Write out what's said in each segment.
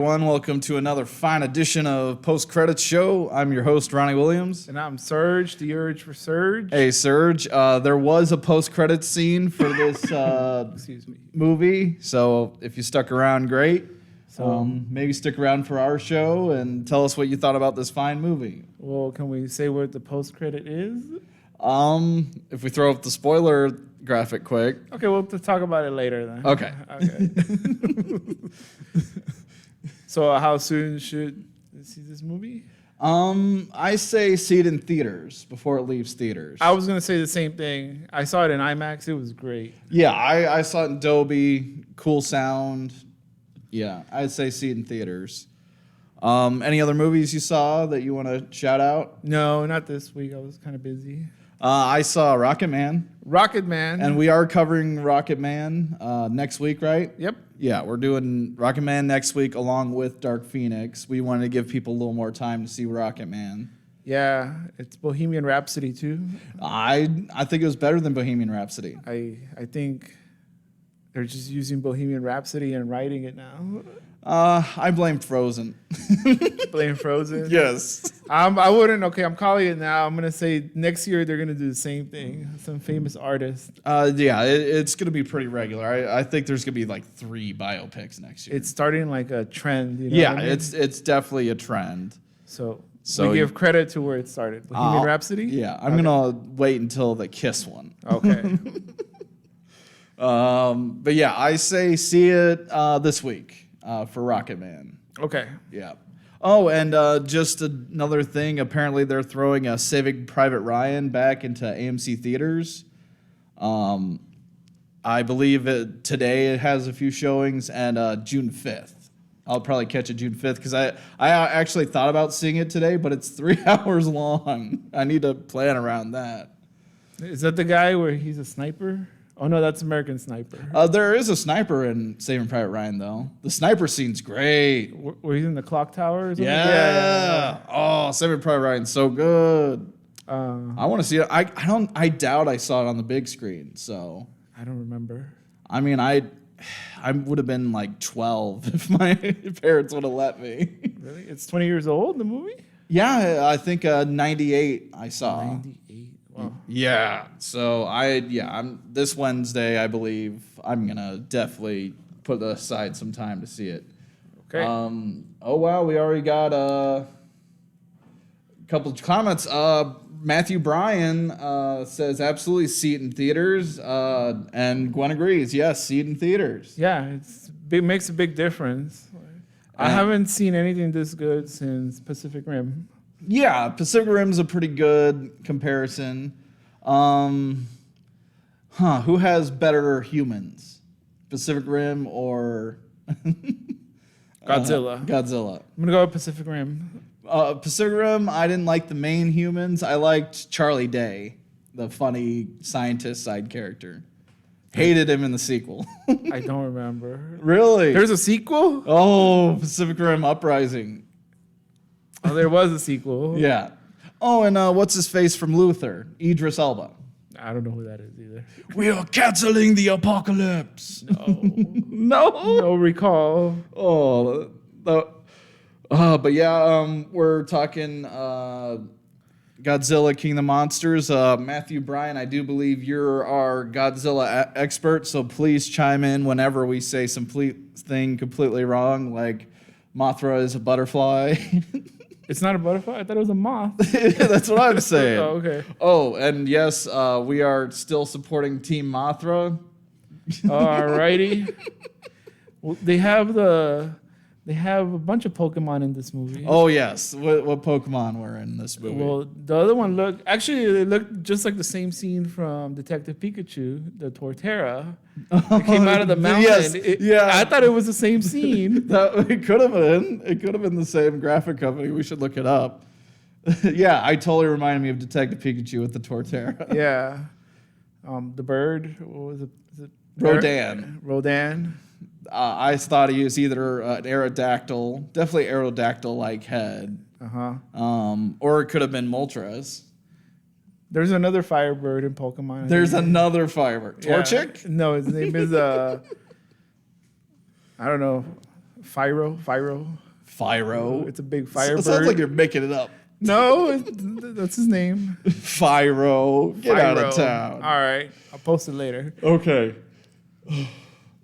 Everyone, welcome to another fine edition of Post Credits Show. I'm your host, Ronnie Williams. And I'm Serge, the urge for Serge. Hey, Serge. There was a post credits scene for this movie, so if you stuck around, great. Maybe stick around for our show and tell us what you thought about this fine movie. Well, can we say what the post credit is? If we throw up the spoiler graphic quick. Okay, we'll talk about it later then. Okay. So how soon should we see this movie? I say see it in theaters before it leaves theaters. I was going to say the same thing. I saw it in IMAX. It was great. Yeah, I saw it in Dolby, cool sound. Yeah, I'd say see it in theaters. Any other movies you saw that you want to shout out? No, not this week. I was kind of busy. I saw Rocket Man. Rocket Man. And we are covering Rocket Man next week, right? Yep. Yeah, we're doing Rocket Man next week along with Dark Phoenix. We wanted to give people a little more time to see Rocket Man. Yeah, it's Bohemian Rhapsody too. I think it was better than Bohemian Rhapsody. I think they're just using Bohemian Rhapsody and writing it now. I blame Frozen. Blame Frozen? Yes. I wouldn't. Okay, I'm calling it now. I'm going to say next year they're going to do the same thing. Some famous artist. Yeah, it's going to be pretty regular. I think there's going to be like 3 biopics next year. It's starting like a trend. You know yeah, what I mean? it's definitely a trend. So we give credit to where it started. Bohemian Rhapsody? Yeah, I'm going to wait until the Kiss one. Okay. But yeah, I say see it this week for Rocket Man. Okay. Yeah. Oh, and just another thing. Apparently, they're throwing a Saving Private Ryan back into AMC theaters. I believe today it has a few showings, and June 5th. I'll probably catch it June 5th because I actually thought about seeing it today, but it's 3 hours long. I need to plan around that. Is that the guy where he's a sniper? Oh, no, that's American Sniper. There is a sniper in Saving Private Ryan, though. The sniper scene's great. Where he's in the clock tower or something? Yeah. Oh, Saving Private Ryan's so good. I want to see it. I doubt I saw it on the big screen. So I don't remember. I mean, I would have been like 12 if my parents would have let me. Really? It's 20 years old, the movie? Yeah, I think 98 I saw. 98. Wow. Yeah. So I'm this Wednesday, I believe I'm gonna definitely put aside some time to see it. Okay. Oh wow, we already got a couple of comments. Matthew Bryan says absolutely see it in theaters, and Gwen agrees. Yes, see it in theaters. Yeah, makes a big difference. I haven't seen anything this good since Pacific Rim. Yeah, Pacific Rim's a pretty good comparison. Who has better humans? Pacific Rim or Godzilla? Godzilla. I'm going to go with Pacific Rim. Pacific Rim, I didn't like the main humans. I liked Charlie Day, the funny scientist side character. Hated him in the sequel. I don't remember. Really? There's a sequel? Oh, Pacific Rim Uprising. Oh, there was a sequel. Yeah. Oh, and what's his face from Luther? Idris Elba. I don't know who that is either. We are canceling the apocalypse. No. No. No recall. Oh, but yeah, we're talking Godzilla, King of the Monsters. Matthew Bryan, I do believe you're our Godzilla expert, so please chime in whenever we say some thing completely wrong, like Mothra is a butterfly. It's not a butterfly? I thought it was a moth. That's what I'm saying. Oh, okay. Oh, and yes, we are still supporting Team Mothra. Alrighty. Well, they have a bunch of Pokemon in this movie. Oh yes, what Pokemon were in this movie? Well, the other one it looked just like the same scene from Detective Pikachu, the Torterra. It came out of the mountain. Yes, yeah. I thought it was the same scene. It could have been. It could have been the same graphic company. We should look it up. Yeah, I totally reminded me of Detective Pikachu with the Torterra. Yeah. The bird. What was it? Is it Rodan. Rodan. I thought he was either an Aerodactyl, definitely Aerodactyl-like head. Or it could have been Moltres. There's another Firebird in Pokemon. There's another Firebird. Torchic? No, his name is I don't know. Fyro. Fyro. It's a big It firebird. sounds like you're making it up. No, that's his name. Fyro. Get out of Fyro. town. All right, I'll post it later. Okay.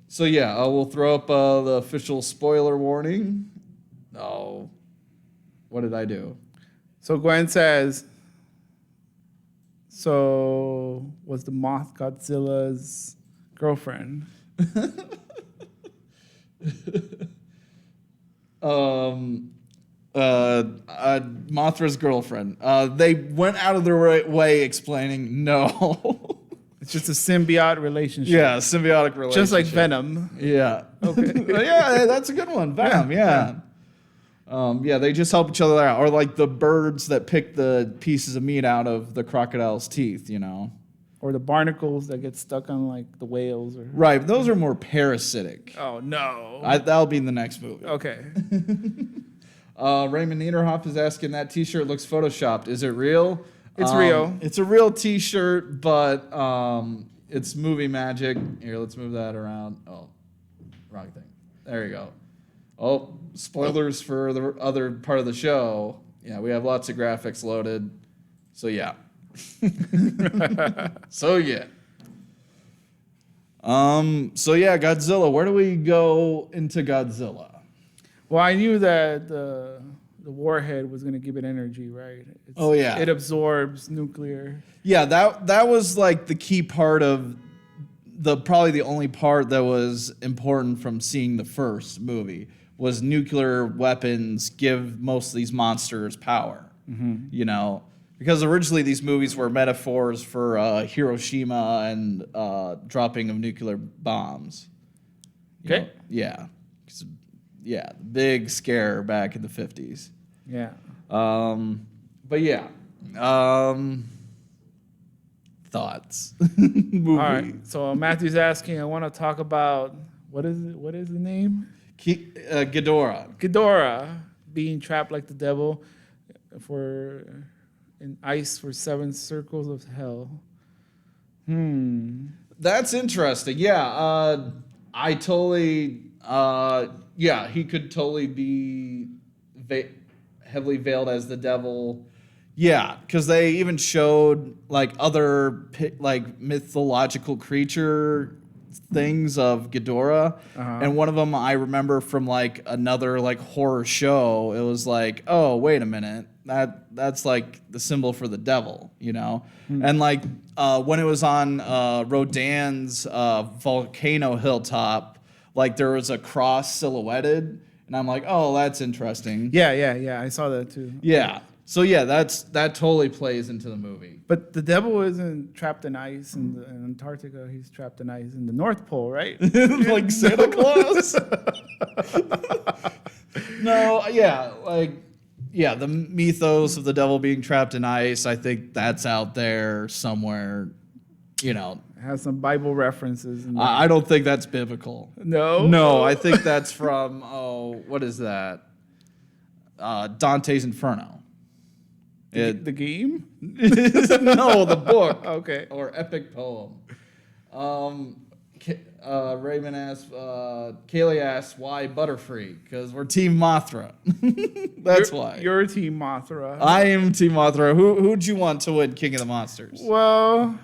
So yeah, we'll throw up the official spoiler warning. Oh, what did I do? So Gwen says, so was the moth Godzilla's girlfriend? Mothra's girlfriend. They went out of their way explaining no. It's just a symbiote relationship. Yeah, symbiotic relationship. Just like Venom. Yeah. Okay. Yeah, that's a good one. Venom, yeah. Yeah, they just help each other out. Or like the birds that pick the pieces of meat out of the crocodile's teeth, you know? Or the barnacles that get stuck on like the whales. Or Right, but those are more parasitic. Oh, no. That'll be in the next movie. Okay. Raymond Niederhoff is asking, that t-shirt looks photoshopped. Is it real? It's real. It's a real t-shirt, but it's movie magic. Here, let's move that around. Oh, wrong thing. There you go. Oh, spoilers for the other part of the show. Yeah, we have lots of graphics loaded. So, yeah. So, yeah. Godzilla. Where do we go into Godzilla? Well, I knew that the warhead was going to give it energy, right? Oh, yeah. It absorbs nuclear. Yeah, that was like the key part of probably the only part that was important from seeing the first movie was nuclear weapons give most of these monsters power. Mm-hmm. You know, because originally these movies were metaphors for Hiroshima and dropping of nuclear bombs. Okay. Know? Yeah. Yeah, big scare back in the 50s. Yeah. But yeah. Thoughts. Movie. All right. So Matthew's asking, I want to talk about, what is the name? Ghidorah. Ghidorah being trapped like the devil in ice for 7 circles of hell. That's interesting. Yeah. I totally... yeah, he could totally be heavily veiled as the devil. Yeah, because they even showed like other like mythological creature things of Ghidorah, and one of them I remember from like another like horror show. It was like, oh, wait a minute, that's like the symbol for the devil, you know. And like when it was on Rodin's volcano hilltop. Like there was a cross silhouetted, and I'm like, oh, that's interesting. Yeah. I saw that too. Yeah. So yeah, that totally plays into the movie. But the devil isn't trapped in ice in Antarctica. He's trapped in ice in the North Pole, right? Like Santa Claus. No, yeah, the mythos of the devil being trapped in ice. I think that's out there somewhere. You know. Has some Bible references. I don't think that's biblical. No, I think that's from what is that? Dante's Inferno. The game? No, the book. Okay. Or epic poem. Raymond asks, Kaley asks, why Butterfree? Because we're Team Mothra. That's why. You're Team Mothra. I am Team Mothra. Who'd you want to win King of the Monsters? Well,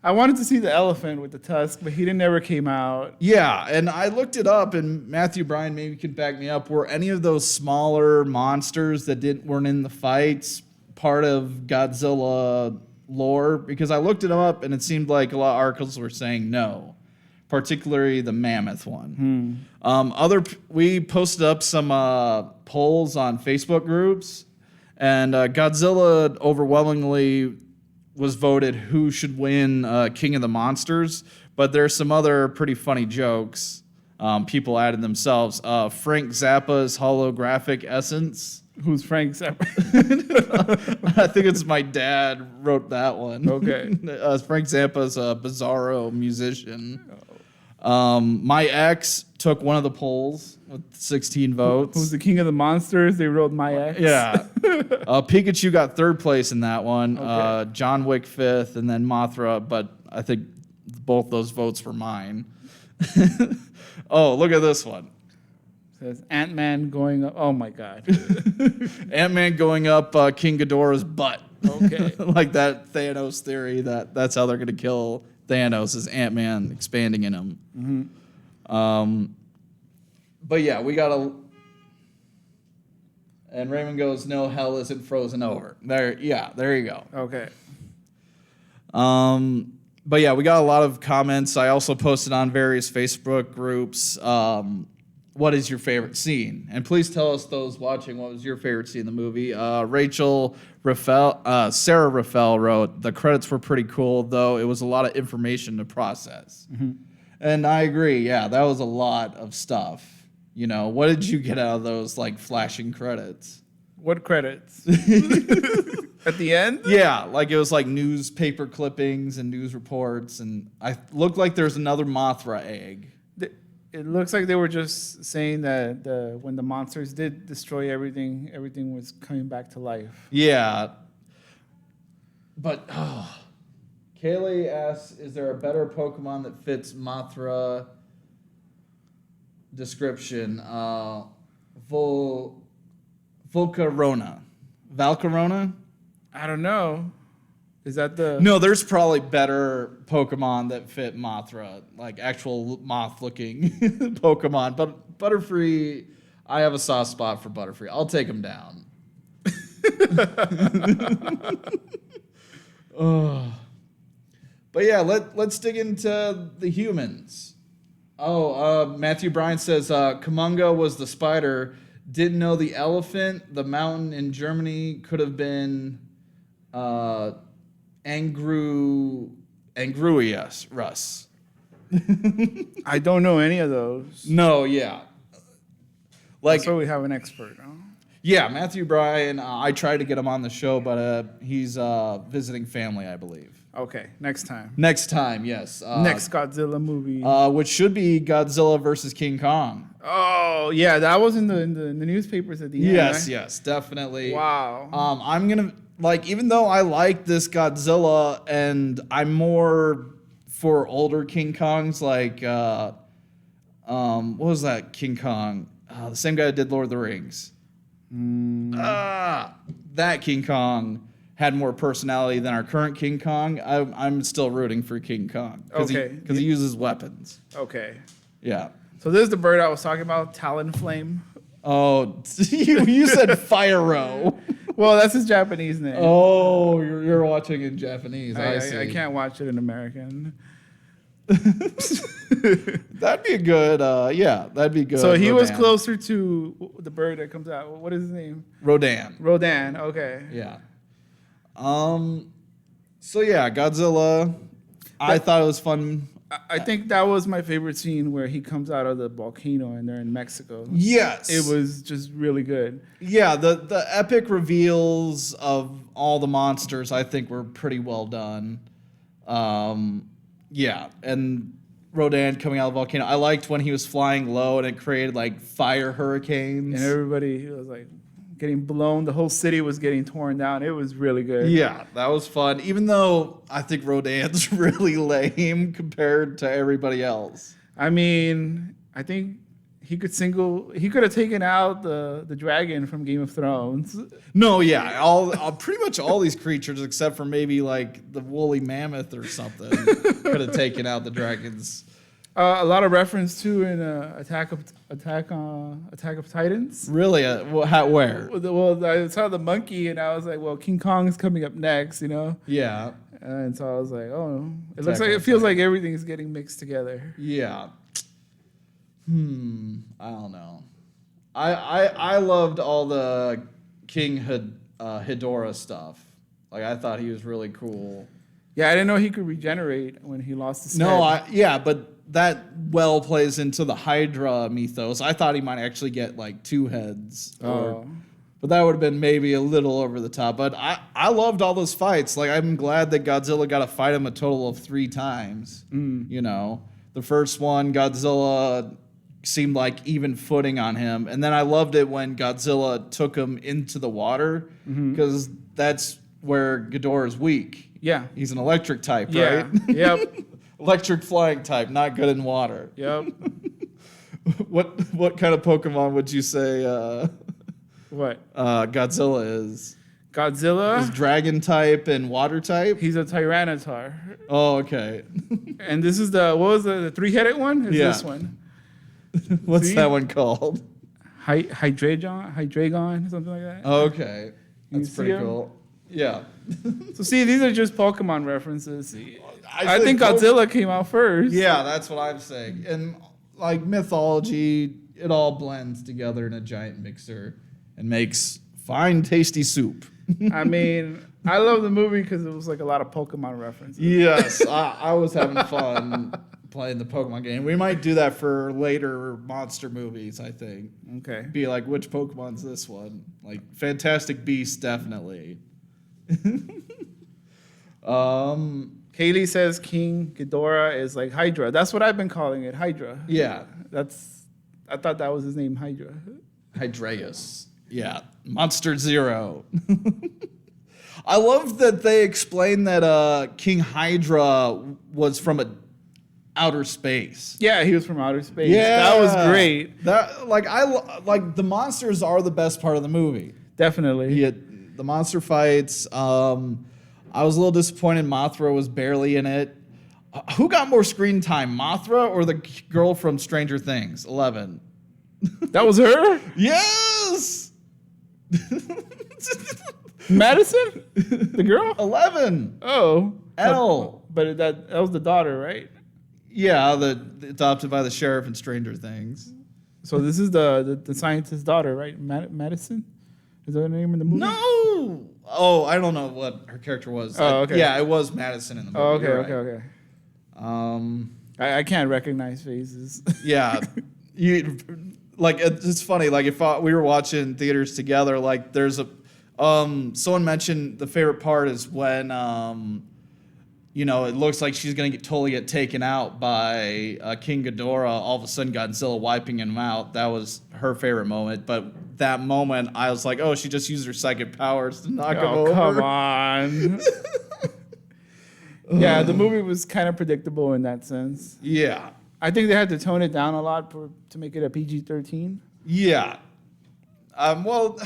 I wanted to see the elephant with the tusk, but he never came out. Yeah, and I looked it up, and Matthew Bryan maybe can back me up. Were any of those smaller monsters that weren't in the fights part of Godzilla lore? Because I looked it up, and it seemed like a lot of articles were saying no, particularly the mammoth one. We posted up some polls on Facebook groups, and Godzilla overwhelmingly was voted who should win King of the Monsters, but there's some other pretty funny jokes people added themselves. Frank Zappa's holographic essence. Who's Frank Zappa? I think it's my dad wrote that one. Okay. Frank Zappa's a bizarro musician. My ex took one of the polls with 16 votes. Who's the King of the Monsters? They wrote My Ex. Yeah. Pikachu got 3rd place in that one. Okay. John Wick 5th, and then Mothra, but I think both those votes were mine. Oh, look at this one. Says Ant-Man going up. Oh my God. Ant-Man going up King Ghidorah's butt. Okay. Like that Thanos theory that's how they're going to kill Thanos is Ant-Man expanding in him. Mm-hmm. But yeah, we got to... And Raymond goes, no, hell isn't frozen over. There you go. Okay. But yeah, we got a lot of comments. I also posted on various Facebook groups, what is your favorite scene? And please tell us, those watching, what was your favorite scene in the movie? Sarah Rafael wrote, the credits were pretty cool, though it was a lot of information to process. Mm-hmm. And I agree, yeah, that was a lot of stuff. You know, what did you get out of those, like, flashing credits? What credits? At the end? Yeah, like it was like newspaper clippings and news reports, and I looked like there's another Mothra egg. It looks like they were just saying that when the monsters did destroy everything was coming back to life. Yeah. But, Kaley asks, is there a better Pokemon that fits Mothra description? Valcarona? I don't know. Is that the... No, there's probably better Pokemon that fit Mothra, like actual moth-looking Pokemon. But Butterfree, I have a soft spot for Butterfree. I'll take him down. But yeah, let's dig into the humans. Matthew Bryan says, Kumunga was the spider. Didn't know the elephant, the mountain in Germany could have been Angruius Russ. I don't know any of those. No, yeah. Like, so we have an expert, huh? Yeah, Matthew Bryan, I tried to get him on the show, but he's visiting family, I believe. Okay, next time. Next time, yes. Next Godzilla movie. Which should be Godzilla versus King Kong. Oh, yeah, that was in the newspapers at the end. Yes, right? yes, definitely. Wow. I'm going to, like, even though I like this Godzilla and I'm more for older King Kongs, like, what was that King Kong? The same guy that did Lord of the Rings. That King Kong had more personality than our current King Kong. I'm still rooting for King Kong because he uses weapons. Okay. Yeah. So this is the bird I was talking about, Talonflame. Oh, you said Fyro. Well, that's his Japanese name. Oh, you're watching in Japanese. I see. I can't watch it in American. That'd be a good. That'd be good. So he was Rodan. closer to the bird that comes out. What is his name? Rodan. Rodan. Okay. Yeah. So yeah, Godzilla. I thought it was fun. I think that was my favorite scene where he comes out of the volcano and they're in Mexico. Yes. It was just really good. Yeah, the epic reveals of all the monsters I think were pretty well done. Yeah, and Rodan coming out of the volcano. I liked when he was flying low and it created like fire hurricanes. And everybody was like getting blown. The whole city was getting torn down. It was really good. Yeah, that was fun. Even though I think Rodan's really lame compared to everybody else. I mean, I think he could have taken out the dragon from Game of Thrones. No, yeah, all pretty much all these creatures except for maybe like the woolly mammoth or something could have taken out the dragons. A lot of reference to in Attack of Titans. Really? Where? Well, I saw the monkey and I was like, well, King Kong's coming up next, you know? Yeah. And so I was like, oh, it feels like everything's getting mixed together. Yeah. I don't know. I loved all the King Hydra stuff. Like, I thought he was really cool. Yeah, I didn't know he could regenerate when he lost his head. But that well plays into the Hydra mythos. I thought he might actually get like 2 heads. But that would have been maybe a little over the top. But I loved all those fights. Like, I'm glad that Godzilla got to fight him a total of 3 times. You know, the first one, Godzilla seemed like even footing on him. And then I loved it when Godzilla took him into the water because that's where Ghidorah is weak. Yeah. He's an electric type, yeah. right? Yep. Electric flying type, not good in water. Yep. What kind of Pokemon would you say What? Godzilla is? Godzilla? Is dragon type and water type? He's a Tyranitar. Oh, okay. And this is what was the three-headed one? Is Yeah. this one? What's See? that one called? Hydragon, something like that. Okay. You That's see pretty 'em? cool. Yeah. So see, these are just Pokemon references. I think think Godzilla came out first. Yeah, that's what I'm saying. And like mythology, it all blends together in a giant mixer and makes fine, tasty soup. I mean, I love the movie because it was like a lot of Pokemon references. Yes, I was having fun playing the Pokemon game. We might do that for later monster movies, I think. Okay. Be like, which Pokemon's this one? Like, Fantastic Beasts, definitely. Kaley says King Ghidorah is like Hydra. That's what I've been calling it, Hydra. Yeah. I thought that was his name, Hydra. Hydreus. Yeah. Monster Zero. I love that they explained that King Hydra was from outer space. Yeah, he was from outer space. Yeah. That was great. That like the monsters are the best part of the movie. Definitely. Yeah, the monster fights. I was a little disappointed Mothra was barely in it. Who got more screen time, Mothra or the girl from Stranger Things, 11? That was her? Yes! Madison? The girl? 11. Oh. Elle. But that was the daughter, right? Yeah, adopted by the sheriff in Stranger Things. So this is the scientist's daughter, right? Madison? Is that her name in the movie? No! Oh, I don't know what her character was. Oh, okay. Yeah, it was Madison in the movie. Oh, okay, You're okay, right. okay. I can't recognize faces. Yeah. It's funny, like if we were watching theaters together, like there's someone mentioned the favorite part is when it looks like she's gonna totally get taken out by King Ghidorah. All of a sudden, Godzilla wiping him out. That was her favorite moment. But that moment, I was like, "Oh, she just used her psychic powers to knock him over." Come on. Yeah, the movie was kind of predictable in that sense. Yeah, I think they had to tone it down a lot to make it a PG-13. yeah. Well,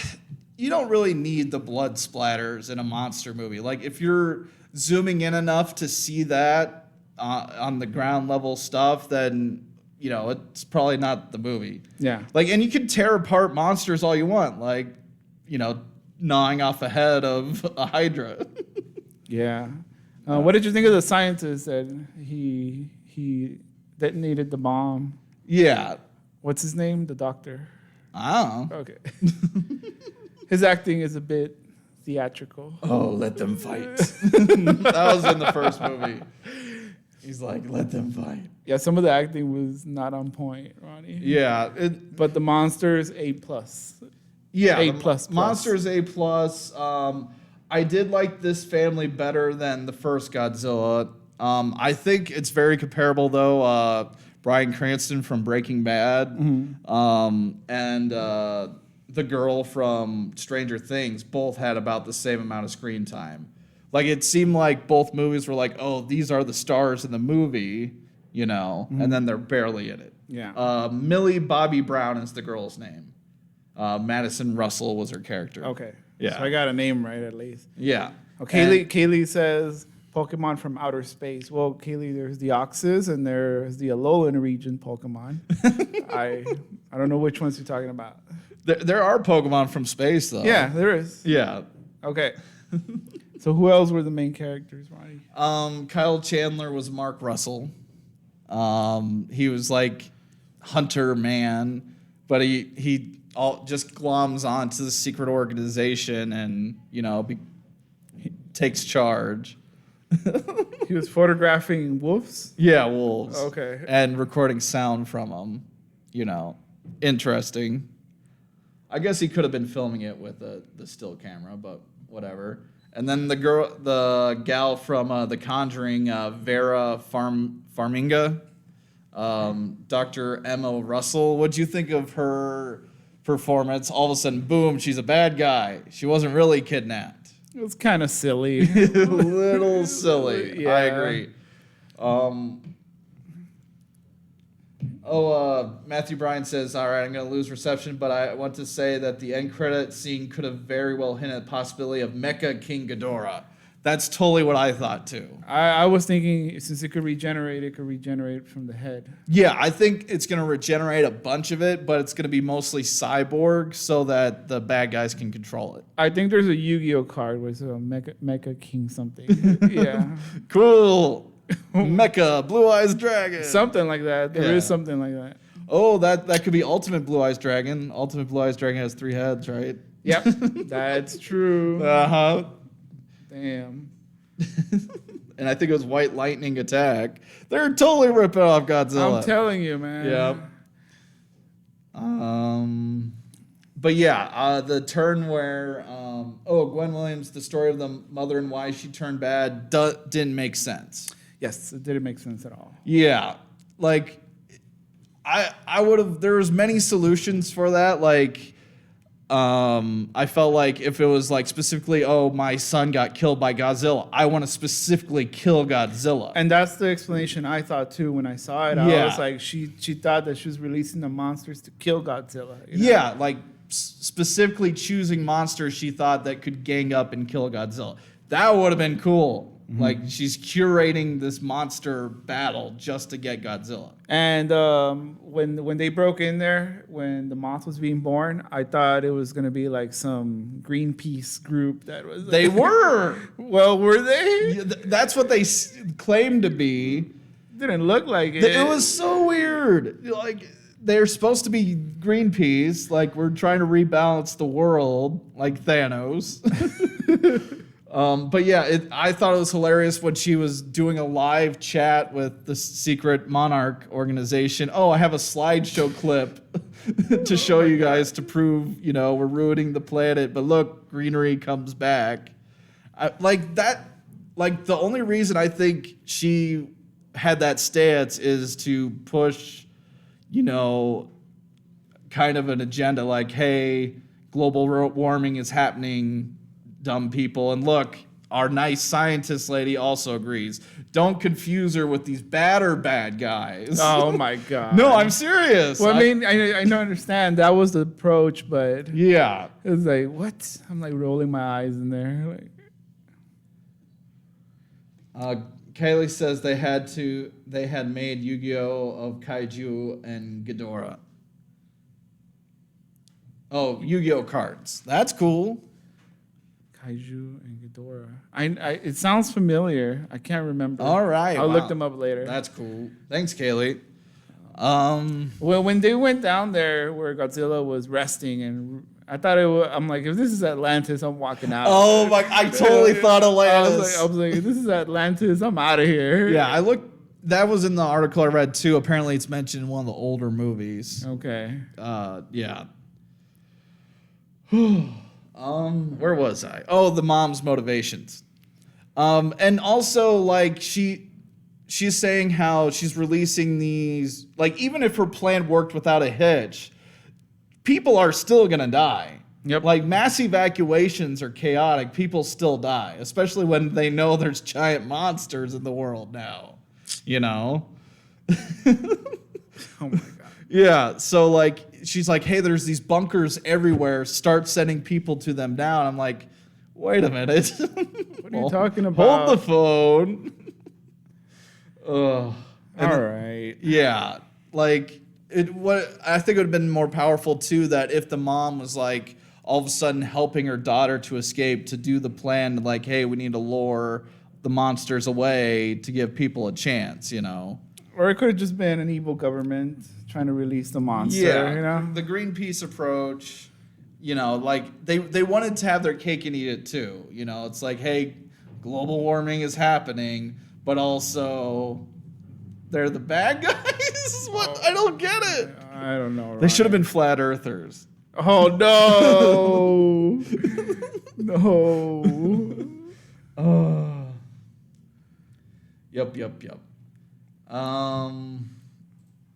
you don't really need the blood splatters in a monster movie. Like if you're zooming in enough to see that on the ground level stuff, then it's probably not the movie. Yeah. Like, and you can tear apart monsters all you want, like gnawing off a head of a Hydra. Yeah. What did you think of the scientist that he detonated the bomb? Yeah. What's his name? The doctor. I don't know. Okay. His acting is a bit theatrical. Oh, let them fight. That was in the first movie. He's like, let them fight. Yeah, some of the acting was not on point, Ronnie. Yeah. But the monsters, A+. Yeah. A++. Monsters A+. I did like this family better than the first Godzilla. I think it's very comparable, though. Bryan Cranston from Breaking Bad and the girl from Stranger Things both had about the same amount of screen time. Like, it seemed like both movies were like, oh, these are the stars in the movie, and then they're barely in it. Yeah. Millie Bobby Brown is the girl's name. Madison Russell was her character. Okay. Yeah. So I got a name right at least. Yeah. Kaley says Pokemon from outer space. Well, Kaley, there's the Oxys and there's the Alolan region Pokemon. I don't know which ones you're talking about. There are Pokemon from space, though. Yeah, there is. Yeah. Okay. So who else were the main characters, Ronnie? Kyle Chandler was Mark Russell. He was like Hunter Man, but he just gloms onto the secret organization and he takes charge. He was photographing wolves? Yeah, wolves. Okay. And recording sound from them. Interesting. I guess he could have been filming it with the still camera, but whatever. And then the gal from The Conjuring, Vera Farmiga, Dr. Emma Russell. What'd you think of her performance? All of a sudden, boom, she's a bad guy. She wasn't really kidnapped. It was kind of silly. A little silly. Yeah. I agree. Matthew Bryan says, all right, I'm going to lose reception, but I want to say that the end credit scene could have very well hinted at the possibility of Mecha King Ghidorah. That's totally what I thought, too. I was thinking since it could regenerate from the head. Yeah, I think it's going to regenerate a bunch of it, but it's going to be mostly cyborg so that the bad guys can control it. I think there's a Yu-Gi-Oh card with a Mecha King something. Yeah. Cool. Mecha Blue Eyes Dragon. Something like that. There is something like that. Oh, that could be Ultimate Blue Eyes Dragon. Ultimate Blue Eyes Dragon has 3 heads, right? Yep. That's true. Uh-huh. Damn. And I think it was White Lightning Attack. They're totally ripping off Godzilla. I'm telling you, man. Yeah. But yeah, the turn where Gwen Williams, the story of the mother and why she turned bad, didn't make sense. Yes, it didn't make sense at all. Yeah, like I would have. There was many solutions for that. Like, I felt like if it was like specifically, my son got killed by Godzilla, I want to specifically kill Godzilla. And that's the explanation I thought too when I saw it. I was like, she thought that she was releasing the monsters to kill Godzilla. You know? Yeah, like specifically choosing monsters she thought that could gang up and kill Godzilla. That would have been cool. Mm-hmm. Like she's curating this monster battle just to get Godzilla. And when they broke in there, when the moth was being born, I thought it was gonna be like some Greenpeace group that was. They were. Well, were they? Yeah, that's what they claimed to be. Didn't look like it. It was so weird. Like they're supposed to be Greenpeace. Like we're trying to rebalance the world, like Thanos. But yeah, I thought it was hilarious when she was doing a live chat with the secret monarch organization. Oh, I have a slideshow clip to show you guys to prove, we're ruining the planet. But look, greenery comes back. Like the only reason I think she had that stance is to push, kind of an agenda like, hey, global warming is happening, dumb people. And look, our nice scientist lady also agrees. Don't confuse her with these bad guys. Oh my God. No, I'm serious. Well, I don't understand. That was the approach, but yeah. It was like, what? I'm like rolling my eyes in there. Like. Kaley says they had made Yu-Gi-Oh! Of Kaiju and Ghidorah. Oh, Yu-Gi-Oh! Cards. That's cool. Kaiju and Ghidorah. It sounds familiar. I can't remember. All right. I'll look them up later. That's cool. Thanks, Kaley. Well, when they went down there where Godzilla was resting, and I thought it was, I'm like, if this is Atlantis, I'm walking out. Oh my! I totally thought Atlantis. I was like, if this is Atlantis, I'm out of here. Yeah, I looked. That was in the article I read too. Apparently, it's mentioned in one of the older movies. Okay. Yeah. Where was I? Oh, the mom's motivations. And also like she's saying how she's releasing these, like even if her plan worked without a hitch, people are still gonna die. Yep. Like mass evacuations are chaotic. People still die, especially when they know there's giant monsters in the world now. Oh my God. Yeah. So like she's like, hey, there's these bunkers everywhere. Start sending people to them now. And I'm like, wait a minute. What are you talking about? Hold the phone. All right. Yeah. Like I think it would have been more powerful too that if the mom was like all of a sudden helping her daughter to escape, to do the plan, like, hey, we need to lure the monsters away to give people a chance, Or it could have just been an evil government trying to release the monster. Yeah, the Greenpeace approach, like they wanted to have their cake and eat it too. It's like, hey, global warming is happening, but also they're the bad guys. What? I don't get it. I don't know. They should have been flat earthers. Oh no, no. Yep.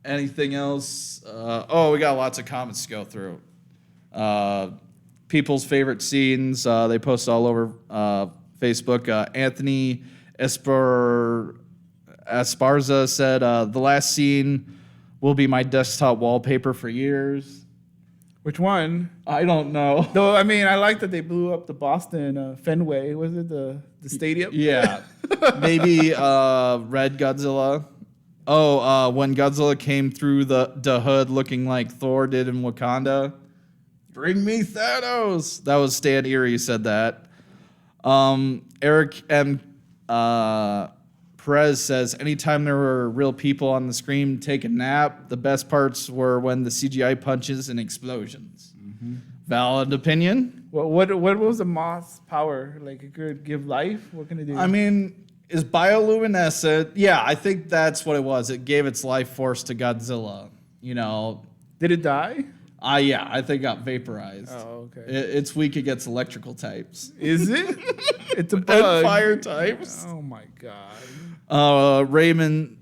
Anything else? We got lots of comments to go through. People's favorite scenes. They post all over Facebook. Anthony Esparza said the last scene will be my desktop wallpaper for years. Which one? I don't know. Though, I mean, I like that they blew up the Boston Fenway. Was it the stadium? Yeah. Maybe Red Godzilla. Oh, when Godzilla came through the hood looking like Thor did in Wakanda. Bring me Thanos. That was Stan Erie said that. Eric M. Perez says, anytime there were real people on the screen take a nap, the best parts were when the CGI punches and explosions. Mm-hmm. Valid opinion. Well, what was the moth's power? Like, it could give life? What can it do? I mean, is bioluminescent. Yeah, I think that's what it was. It gave its life force to Godzilla. You know. Did it die? Yeah, I think it got vaporized. Oh, okay. It's weak against electrical types. Is it? It's a bug. And fire types. Oh, my God. Norman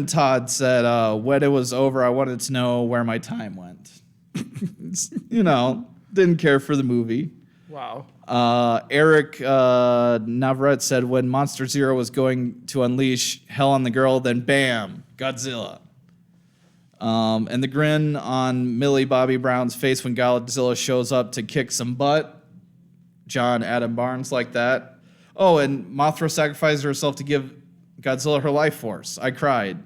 Todd said, when it was over, I wanted to know where my time went. Didn't care for the movie. Wow. Eric Navarrete said, when Monster Zero was going to unleash hell on the girl, then bam, Godzilla. And the grin on Millie Bobby Brown's face when Godzilla shows up to kick some butt. John Adam Barnes like that. Oh, and Mothra sacrificed herself to give Godzilla her life force. I cried.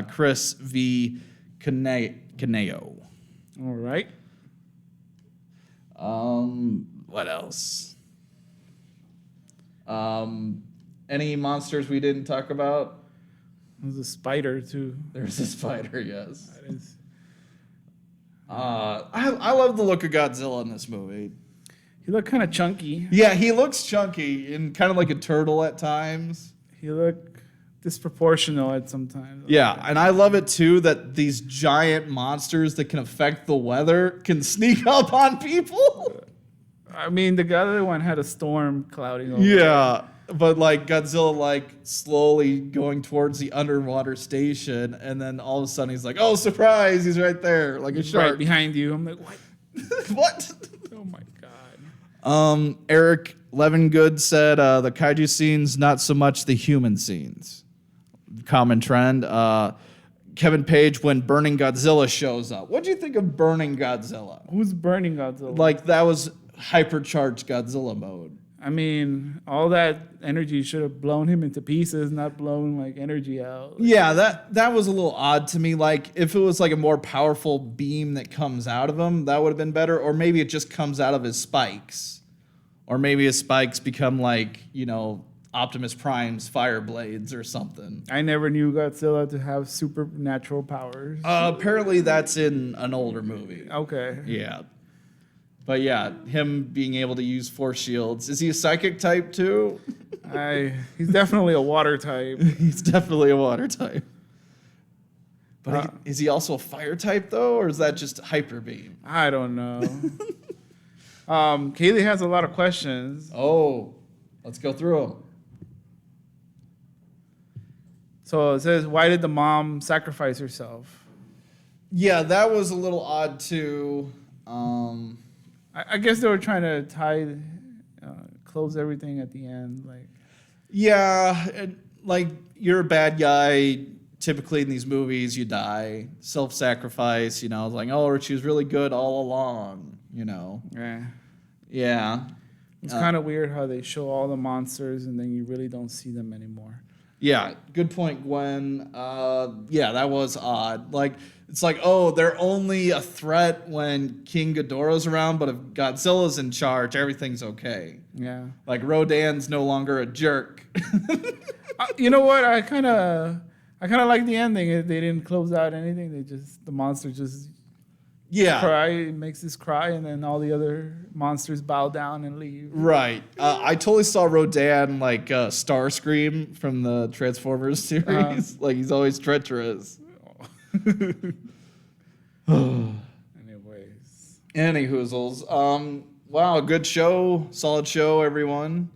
Chris V. Caneo. All right. What else? Any monsters we didn't talk about? There's a spider, too. There's a spider, yes. That is. I love the look of Godzilla in this movie. He looked kind of chunky. Yeah, he looks chunky and kind of like a turtle at times. He looked disproportional at some times. Yeah, and I love it too that these giant monsters that can affect the weather can sneak up on people. I mean, the other one had a storm clouding over. Yeah, but like Godzilla like slowly going towards the underwater station, and then all of a sudden he's like, "Oh, surprise! He's right there, like a shark right behind you." I'm like, "What? What?" Oh my God. Eric Levengood said the kaiju scenes, not so much the human scenes. Common trend. Kevin Page, when Burning Godzilla shows up. What do you think of Burning Godzilla? Who's burning Godzilla? Like, that was hypercharged Godzilla mode. I mean, all that energy should have blown him into pieces, not blown like energy out. Yeah, that was a little odd to me. Like, if it was like a more powerful beam that comes out of him, that would have been better. Or maybe it just comes out of his spikes. Or maybe his spikes become like, Optimus Prime's fire blades or something. I never knew Godzilla to have supernatural powers. Apparently that's in an older movie. Okay. Yeah. But yeah, him being able to use force shields. Is he a psychic type too? He's definitely a water type. He's definitely a water type. But is he also a fire type though, or is that just hyper beam? I don't know. Kaley has a lot of questions. Oh, let's go through them. So it says, why did the mom sacrifice herself? Yeah, that was a little odd too. I guess they were trying to close everything at the end. Like, yeah, like you're a bad guy. Typically in these movies, you die. Self-sacrifice, like, oh, she was really good all along, Yeah. It's kind of weird how they show all the monsters and then you really don't see them anymore. Yeah, good point, Gwen. Yeah, that was odd. Like, it's like, oh, they're only a threat when King Ghidorah's around, but if Godzilla's in charge, everything's okay. Yeah. Like, Rodan's no longer a jerk. You know what? I kind of like the ending. They didn't close out anything. The monster just cry, makes this cry, and then all the other monsters bow down and leave. Right. I totally saw Rodan like Starscream from the Transformers series. Like, he's always treacherous. Anyways. Any hoozles. Wow, good show. Solid show, everyone.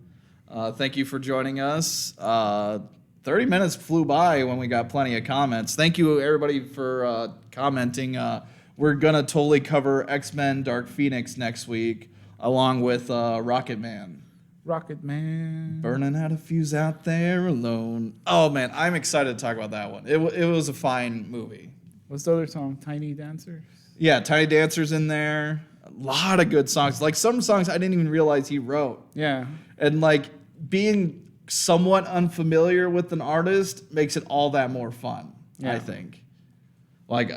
Thank you for joining us. 30 minutes flew by when we got plenty of comments. Thank you, everybody, for commenting. We're going to totally cover X-Men Dark Phoenix next week, along with Rocket Man. Rocket Man. Burning out a fuse out there alone. Oh, man, I'm excited to talk about that one. It was a fine movie. What's the other song? Tiny Dancer? Yeah, Tiny Dancer's in there. A lot of good songs. Like some songs I didn't even realize he wrote. Yeah. And like being somewhat unfamiliar with an artist makes it all that more fun, I think. Like,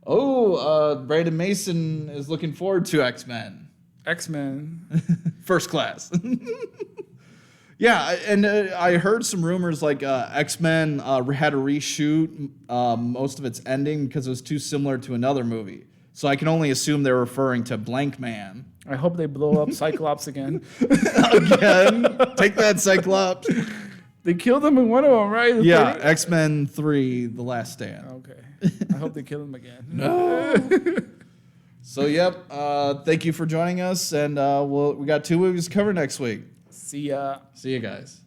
Brandon Mason is looking forward to X-Men. X-Men. First Class. Yeah, and I heard some rumors like X-Men had to reshoot most of its ending because it was too similar to another movie. So I can only assume they're referring to Blank Man. I hope they blow up Cyclops again. Again? Take that, Cyclops. They killed him in one of them, right? Yeah, X-Men 3, The Last Stand. Okay. I hope they kill him again. No. So, yep. Thank you for joining us, and we got 2 movies to cover next week. See ya. See you guys.